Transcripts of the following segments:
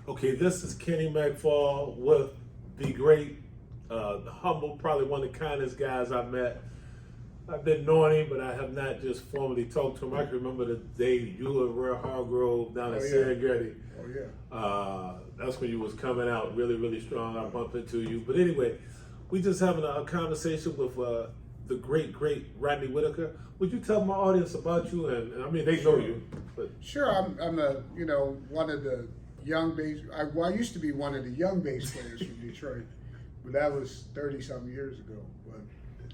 Okay, this is Kenny McFall with the great, the humble, probably one of the kindest guys I've met. I've been knowing him, but I have not just formally talked to him. I can remember the day you were at Rare Hargrove down at Serengeti. Oh, yeah. That's when you was coming out really, really strong. I bumped into you. But anyway, we just having a conversation with the great Rodney Whitaker. Would you tell my audience about you? And I mean, they know you. But Sure, I'm one of the young bass. I used to be one of the young bass players from Detroit, but that was 30-something years ago.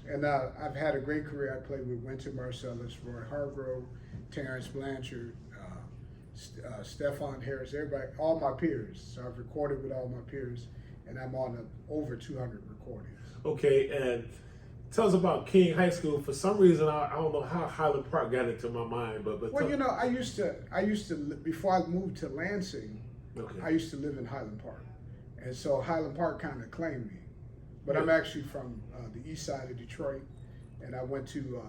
And I've had a great career. I played with Wynton Marsalis, Roy Hargrove, Terrence Blanchard, Stephon Harris, everybody, all my peers. So I've recorded with all my peers, and I'm on over 200 recordings. Okay, and tell us about King High School. For some reason, I don't know how Highland Park got into my mind, but well, I used to before I moved to Lansing, okay. I used to live in Highland Park, and so Highland Park kind of claimed me. But I'm actually from the east side of Detroit, and I went to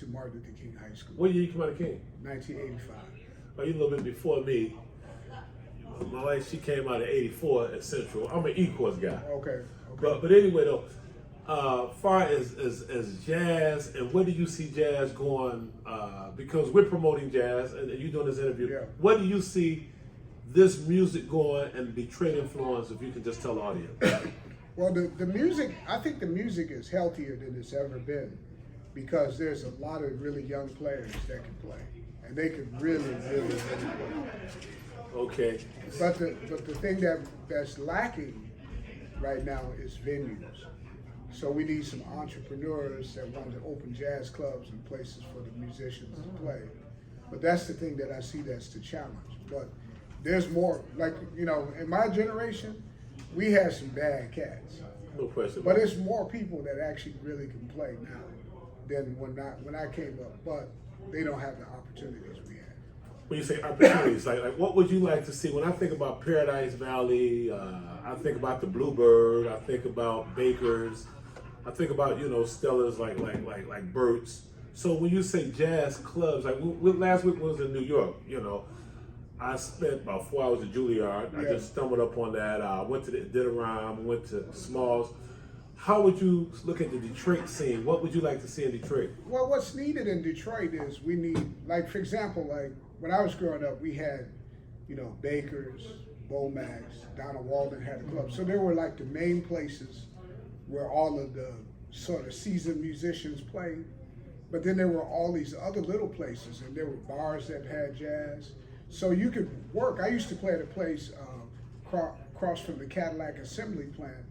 Martin Luther King High School. What year you came out of King? 1985. Well, you're a little bit before me. My wife, she came out of '84 at Central. I'm an E-course guy. Okay. But anyway though, far as jazz, and where do you see jazz going? Because we're promoting jazz, and you're doing this interview. Yeah. Where do you see this music going and Detroit influence? If you can just tell the audience. Well, the music, I think the music is healthier than it's ever been, because there's a lot of really young players that can play, and they can really play. Okay. But the thing that's lacking right now is venues. So we need some entrepreneurs that want to open jazz clubs and places for the musicians to play. But that's the thing that I see that's the challenge. But there's more, like, in my generation, we had some bad cats. No question. But it's more people that actually really can play now than when I came up. But they don't have the opportunities we had. When you say opportunities, like what would you like to see? When I think about Paradise Valley, I think about the Bluebird, I think about Bakers, I think about Stellas like Burt's. So when you say jazz clubs, like last week was in New York, I spent about 4 hours at Juilliard. Yeah. I just stumbled up on that. I went to did a rhyme, went to Smalls. How would you look at the Detroit scene? What would you like to see in Detroit? Well, what's needed in Detroit is we need, like, for example, like when I was growing up, we had, Bakers, Bomax, Donald Walden had a club. So there were like the main places where all of the sort of seasoned musicians played. But then there were all these other little places, and there were bars that had jazz. So you could work. I used to play at a place across from the Cadillac Assembly Plant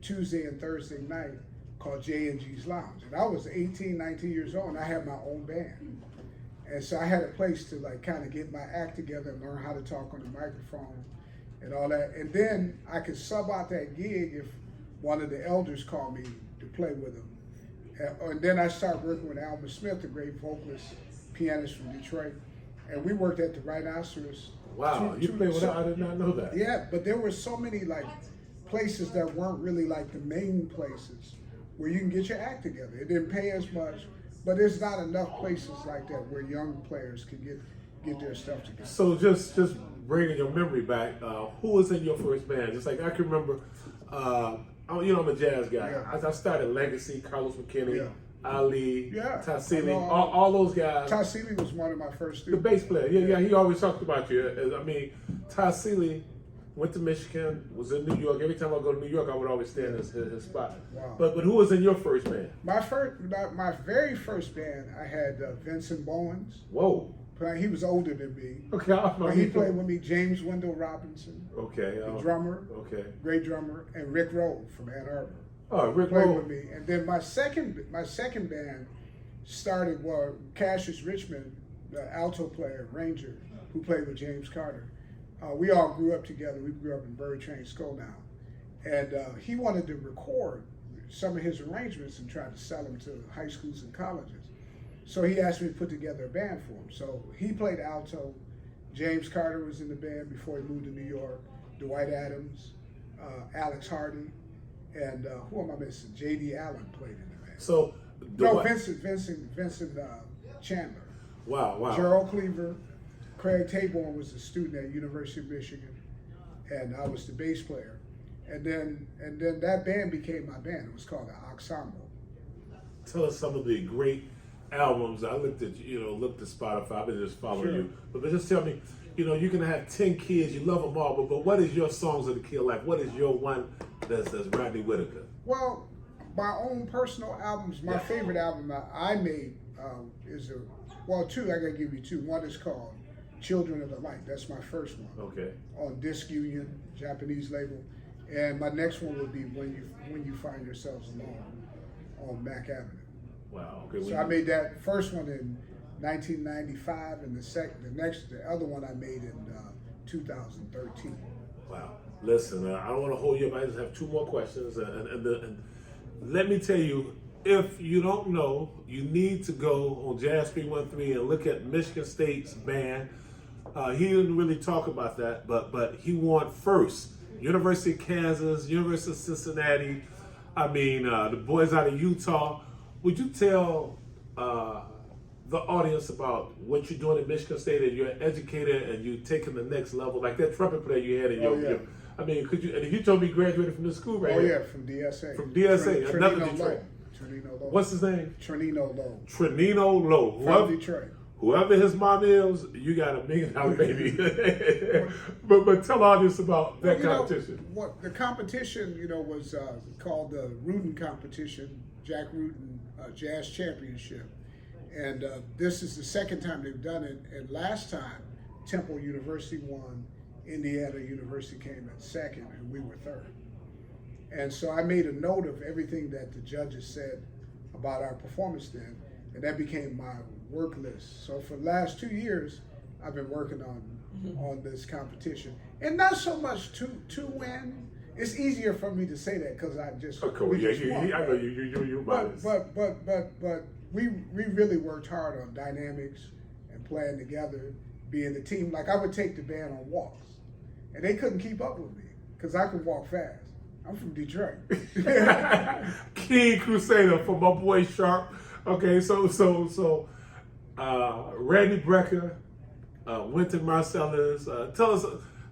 Tuesday and Thursday night called J&G's Lounge. And I was 18, 19 years old, and I had my own band. And so I had a place to like kind of get my act together and learn how to talk on the microphone and all that. And then I could sub out that gig if one of the elders called me to play with them. And then I started working with Alvin Smith, a great vocalist, pianist from Detroit. And we worked at the Rhinoceros. Wow, you played with that? I did not know that. Yeah, but there were so many like places that weren't really like the main places where you can get your act together. It didn't pay as much, but there's not enough places like that where young players can get their stuff together. So just bringing your memory back, who was in your first band? Just like I can remember, I'm a jazz guy. Yeah. I started Legacy, Carlos McKinney, Yeah. Ali, Yeah. Tassili, all those guys. Tassili was one of my first The students. bass player, yeah, he always talked about you. I mean, Tassili went to Michigan, was in New York. Every time I go to New York, I would always stay in his spot. Wow. But who was in your first band? My very first band, I had Vincent Bowens. Whoa. He was older than me. Okay, But he played with me. James Wendell Robinson, Okay. the drummer, Okay. great drummer, and Rick Rowe from Ann Arbor. Oh, Rick Played Rowe. with me. And then my second band started where Cassius Richmond, the alto player, Ranger, who played with James Carter. We all grew up together. We grew up in Bird Train School now. And he wanted to record some of his arrangements and try to sell them to high schools and colleges. So he asked me to put together a band for him. So he played alto. James Carter was in the band before he moved to New York. Dwight Adams, Alex Hardy, and who am I missing? J.D. Allen played in the band. So Vincent Chandler. Wow. Gerald Cleaver, Craig Taborn was a student at University of Michigan, and I was the bass player. And then that band became my band. It was called the Ensemble. Tell us some of the great albums. I looked at looked at Spotify. I've been just following you, but just tell me, you can have 10 kids, you love them all, but what is your songs of the kid like? What is your one that's Rodney Whitaker? Well, my own personal albums. My favorite album I made is two. I gotta give you two. One is called Children of the Light. That's my first one. Okay. On Disc Union, Japanese label. And my next one would be When You Find Yourselves Alone on Mac Avenue. Wow. Okay. So I made that first one in 1995, and the other one I made in 2013. Wow. Listen, I don't want to hold you up. I just have two more questions, and let me tell you, if you don't know, you need to go on Jazz 313 and look at Michigan State's band. He didn't really talk about that, but he won first. University of Kansas, University of Cincinnati. I mean, the boys out of Utah. Would you tell the audience about what you're doing at Michigan State, and you're an educator and you're taking the next level, like that trumpet player you had in your I mean, could you? And you told me you graduated from this school, right? Oh yeah, from DSA. From DSA, another Detroit. Trinino Lowe. What's his name? Trinino Lowe. Trinino Lowe. From Detroit. Whoever his mom is, you got $1 million baby. but tell audience about that competition. What the competition, was called the Rotan competition, Jack Rotan Jazz Championship, and this is the second time they've done it. And last time, Temple University won. Indiana University came in second, and we were third. And so I made a note of everything that the judges said about our performance then, and that became my work list. So for the last 2 years, I've been working on this competition, and not so much to win. It's easier for me to say that because I just won. I know you. But we really worked hard on dynamics and playing together, being a team. Like I would take the band on walks, and they couldn't keep up with me because I could walk fast. I'm from Detroit. King Crusader for my boy Sharp. Okay, so Randy Brecker, Wynton Marsalis. Tell us.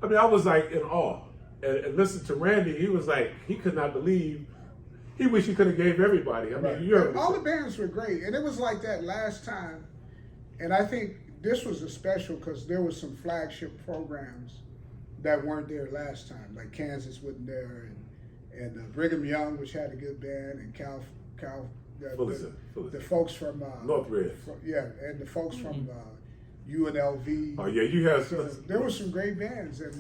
I mean, I was like in awe, and listen to Randy. He was like, he could not believe. He wished he could have gave everybody. I mean, all the bands were great, and it was like that last time. And I think this was a special because there was some flagship programs that weren't there last time, like Kansas wasn't there, and Brigham Young, which had a good band, and the folks from Northridge. And the folks from UNLV. Oh yeah, you have. So there were some great bands, and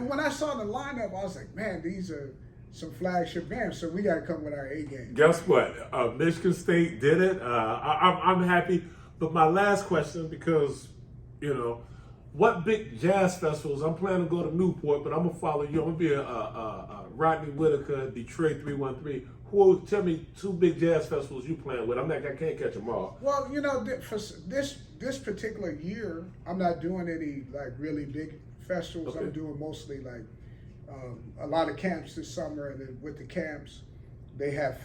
when I saw the lineup, I was like, man, these are some flagship bands. So we got to come with our A game. Guess what? Michigan State did it. I'm happy. But my last question, because what big jazz festivals? I'm planning to go to Newport, but I'm gonna follow you. I'm gonna be a Rodney Whitaker, Detroit 313. Tell me 2 big jazz festivals you plan with. I can't catch them all. Well, for this particular year, I'm not doing any like really big festivals. Okay. I'm doing mostly like a lot of camps this summer, and then with the camps, they have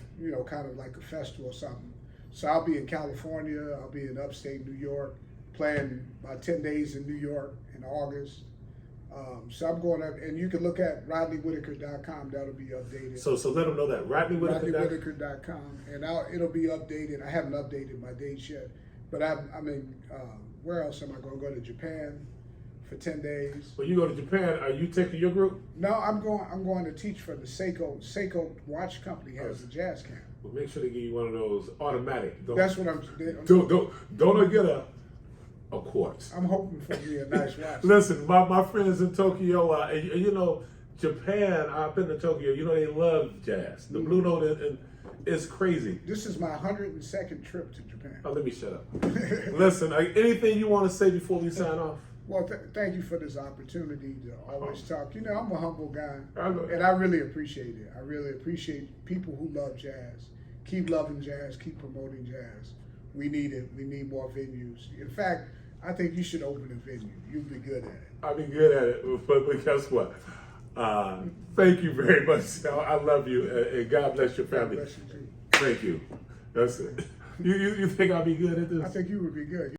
kind of like a festival or something. So I'll be in California. I'll be in upstate New York, playing about 10 days in New York in August. So I'm going up, and you can look at RodneyWhitaker.com. That'll be updated. So let them know that RodneyWhitaker.com, and it'll be updated. I haven't updated my dates yet, but I'm in. Where else am I going to go? To Japan for 10 days. When you go to Japan, are you taking your group? No, I'm going to teach for the Seiko watch company has a jazz camp. Well, make sure they give you one of those automatic. That's what I'm. Don't get a quartz. I'm hoping for me a nice watch. Listen, my friends in Tokyo, Japan. I've been to Tokyo. They love jazz. The Blue Note, and it's crazy. This is my 102nd trip to Japan. Oh, let me shut up. Listen, anything you want to say before we sign off? Well, thank you for this opportunity to always talk. I'm a humble guy, and I really appreciate it. I really appreciate people who love jazz. Keep loving jazz. Keep promoting jazz. We need it. We need more venues. In fact, I think you should open a venue. You'll be good at it. I'll be good at it, but guess what? Thank you very much. I love you, and God bless your family. God bless you too. Thank you. That's it. You think I'll be good at this? I think you would be good.